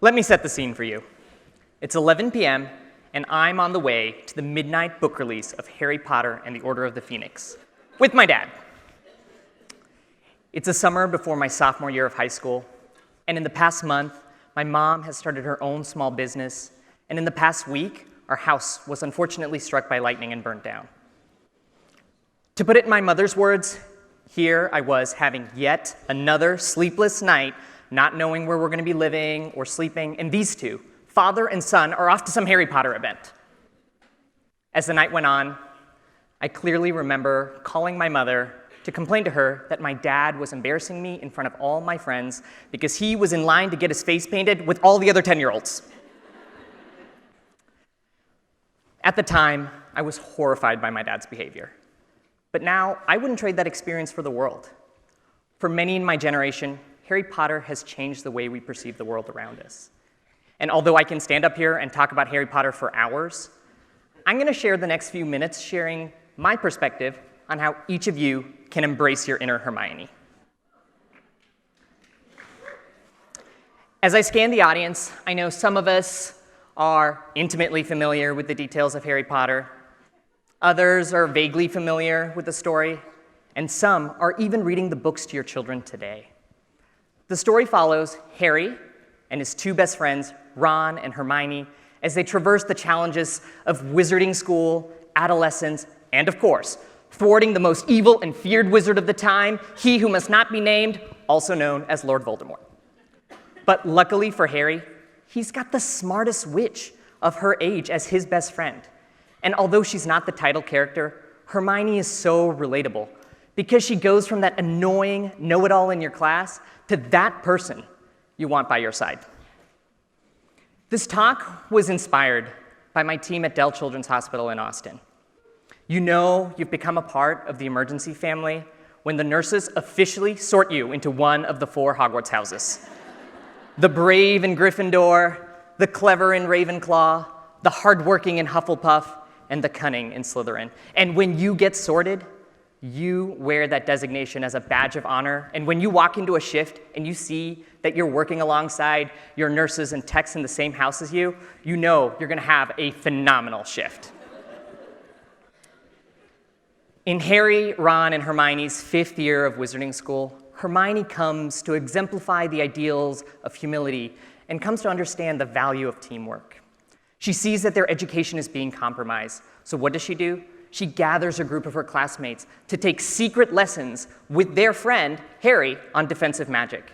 Let me set the scene for you. It's 11 p.m., and I'm on the way to the midnight book release of Harry Potter and the Order of the Phoenix with my dad. It's a summer before my sophomore year of high school, and in the past month, my mom has started her own small business, and in the past week, our house was unfortunately struck by lightning and burnt down. To put it in my mother's words, here I was having yet another sleepless night, not knowing where we're going to be living or sleeping, and these two, father and son, are off to some Harry Potter event. As the night went on, I clearly remember calling my mother to complain to her that my dad was embarrassing me in front of all my friends because he was in line to get his face painted with all the other 10-year-olds. At the time, I was horrified by my dad's behavior. But now, I wouldn't trade that experience for the world. For many in my generation, Harry Potter has changed the way we perceive the world around us. And although I can stand up here and talk about Harry Potter for hours, I'm going to share the next few minutes sharing my perspective on how each of you can embrace your inner Hermione. As I scan the audience, I know some of us are intimately familiar with the details of Harry Potter. Others are vaguely familiar with the story, and some are even reading the books to your children today. The story follows Harry and his two best friends, Ron and Hermione, as they traverse the challenges of wizarding school, adolescence, and of course, thwarting the most evil and feared wizard of the time, he who must not be named, also known as Lord Voldemort. But luckily for Harry, he's got the smartest witch of her age as his best friend. And although she's not the title character, Hermione is so relatable because she goes from that annoying know-it-all in your class to that person you want by your side. This talk was inspired by my team at Dell Children's Hospital in Austin. You know you've become a part of the emergency family when the nurses officially sort you into one of the 4 Hogwarts houses. The brave in Gryffindor, the clever in Ravenclaw, the hardworking in Hufflepuff, and the cunning in Slytherin. And when you get sorted, you wear that designation as a badge of honor. And when you walk into a shift and you see that you're working alongside your nurses and techs in the same house as you, you know you're going to have a phenomenal shift. In Harry, Ron, and Hermione's 5th year of wizarding school, Hermione comes to exemplify the ideals of humility and comes to understand the value of teamwork. She sees that their education is being compromised. So what does she do? She gathers a group of her classmates to take secret lessons with their friend, Harry, on defensive magic.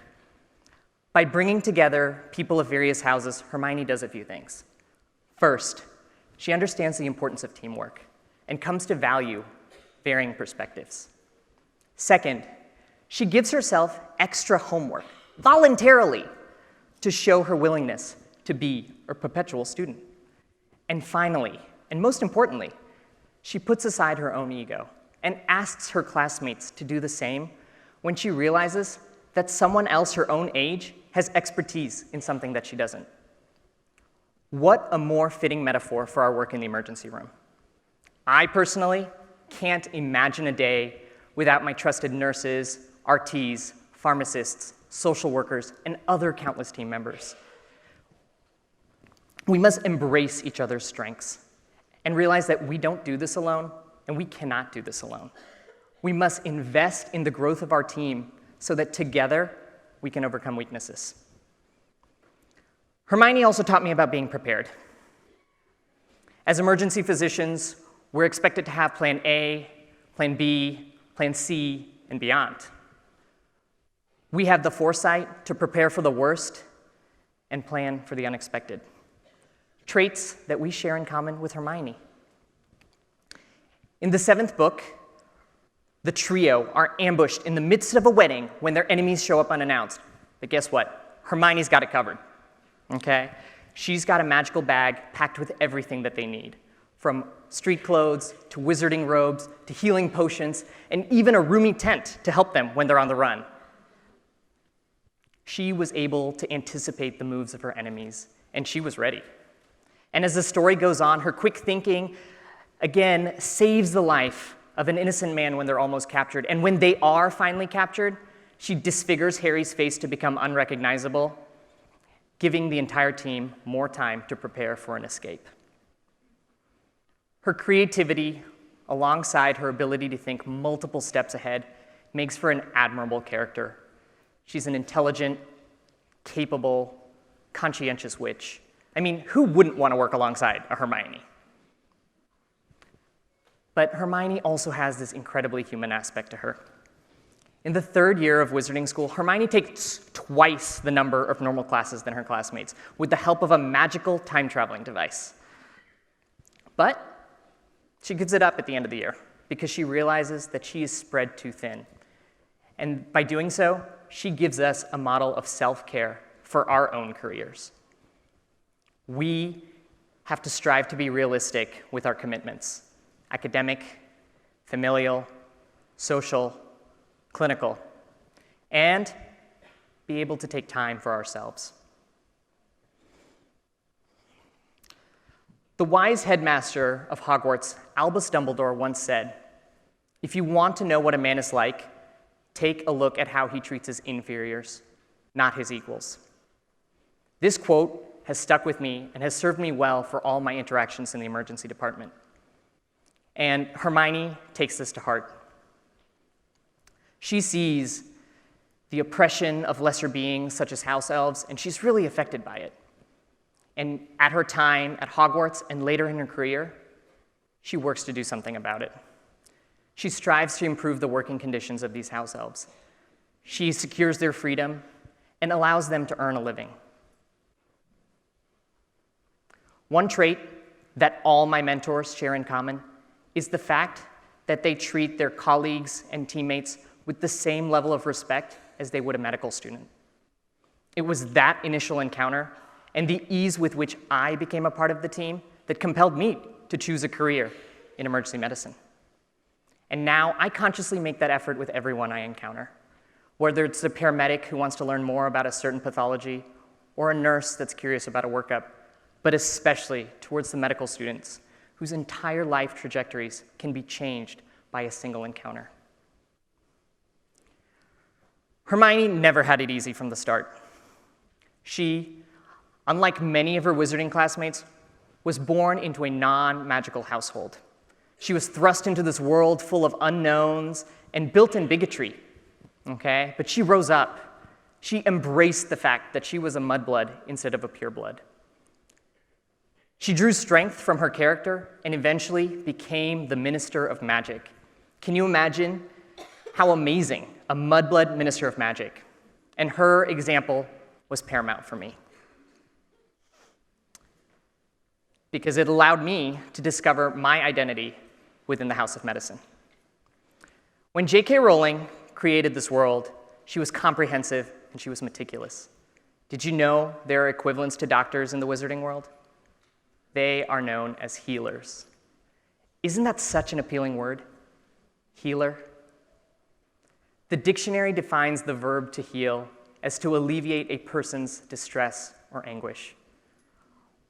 By bringing together people of various houses, Hermione does a few things. First, she understands the importance of teamwork and comes to value varying perspectives. Second, she gives herself extra homework, voluntarily, to show her willingness to be a perpetual student. And finally, and most importantly, she puts aside her own ego and asks her classmates to do the same when she realizes that someone else her own age has expertise in something that she doesn't. What a more fitting metaphor for our work in the emergency room. I personally can't imagine a day without my trusted nurses, RTs, pharmacists, social workers, and other countless team members. We must embrace each other's strengths and realize that we don't do this alone, and we cannot do this alone. We must invest in the growth of our team so that together we can overcome weaknesses. Hermione also taught me about being prepared. As emergency physicians, we're expected to have plan A, plan B, plan C, and beyond. We have the foresight to prepare for the worst and plan for the unexpected. Traits that we share in common with Hermione. In the 7th book, the trio are ambushed in the midst of a wedding when their enemies show up unannounced. But guess what? Hermione's got it covered, okay? She's got a magical bag packed with everything that they need, from street clothes to wizarding robes to healing potions and even a roomy tent to help them when they're on the run. She was able to anticipate the moves of her enemies, and she was ready. And as the story goes on, her quick thinking, again, saves the life of an innocent man when they're almost captured. And when they are finally captured, she disfigures Harry's face to become unrecognizable. giving the entire team more time to prepare for an escape. Her creativity, alongside her ability to think multiple steps ahead, makes for an admirable character. She's an intelligent, capable, conscientious witch. I mean, who wouldn't want to work alongside a Hermione? But Hermione also has this incredibly human aspect to her. In the third year of wizarding school, Hermione takes twice the number of normal classes than her classmates with the help of a magical time-traveling device. But she gives it up at the end of the year because she realizes that she is spread too thin. And by doing so, she gives us a model of self-care for our own careers. We have to strive to be realistic with our commitments: academic, familial, social, clinical, and be able to take time for ourselves. The wise headmaster of Hogwarts, Albus Dumbledore, once said, "If you want to know what a man is like, take a look at how he treats his inferiors, not his equals." This quote has stuck with me and has served me well for all my interactions in the emergency department. And Hermione takes this to heart. She sees the oppression of lesser beings such as house elves, and she's really affected by it. And at her time at Hogwarts and later in her career, she works to do something about it. She strives to improve the working conditions of these house elves. She secures their freedom and allows them to earn a living. One trait that all my mentors share in common is the fact that they treat their colleagues and teammates with the same level of respect as they would a medical student. It was that initial encounter and the ease with which I became a part of the team that compelled me to choose a career in emergency medicine. And now I consciously make that effort with everyone I encounter, whether it's a paramedic who wants to learn more about a certain pathology or a nurse that's curious about a workup, but especially towards the medical students whose entire life trajectories can be changed by a single encounter. Hermione never had it easy from the start. She, unlike many of her wizarding classmates, was born into a non-magical household. She was thrust into this world full of unknowns and built-in bigotry, okay? But she rose up. She embraced the fact that she was a mudblood instead of a pureblood. She drew strength from her character and eventually became the Minister of Magic. Can you imagine how amazing a mudblood Minister of Magic? And her example was paramount for me, because it allowed me to discover my identity within the House of Medicine. When J.K. Rowling created this world, she was comprehensive and she was meticulous. Did you know there are equivalents to doctors in the wizarding world? They are known as healers. Isn't that such an appealing word? Healer. The dictionary defines the verb to heal as to alleviate a person's distress or anguish.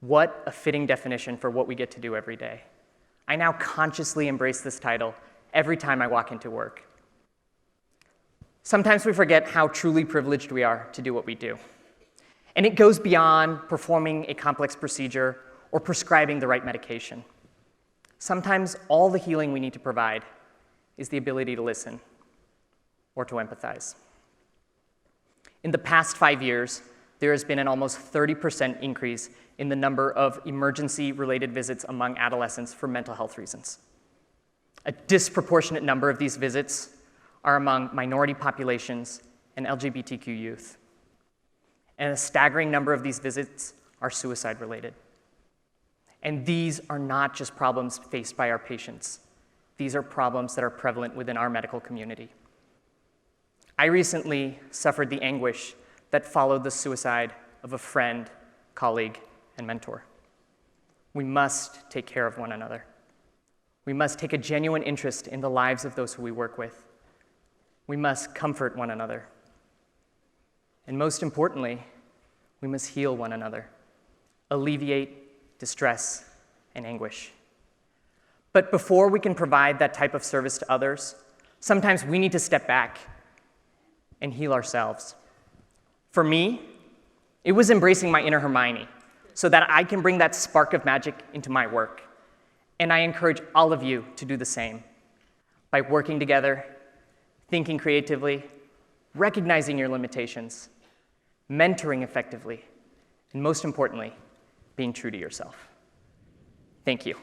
What a fitting definition for what we get to do every day. I now consciously embrace this title every time I walk into work. Sometimes we forget how truly privileged we are to do what we do. And it goes beyond performing a complex procedure or prescribing the right medication. Sometimes all the healing we need to provide is the ability to listen or to empathize. In the past 5 years, there has been an almost 30% increase in the number of emergency-related visits among adolescents for mental health reasons. A disproportionate number of these visits are among minority populations and LGBTQ youth. And a staggering number of these visits are suicide-related. And these are not just problems faced by our patients. These are problems that are prevalent within our medical community. I recently suffered the anguish that followed the suicide of a friend, colleague, and mentor. We must take care of one another. We must take a genuine interest in the lives of those who we work with. We must comfort one another. And most importantly, we must heal one another, alleviate distress and anguish. But before we can provide that type of service to others, sometimes we need to step back and heal ourselves. For me, It was embracing my inner Hermione so that I can bring that spark of magic into my work. And I encourage all of you to do the same by working together, thinking creatively, recognizing your limitations, mentoring effectively, and most importantly, being true to yourself. Thank you.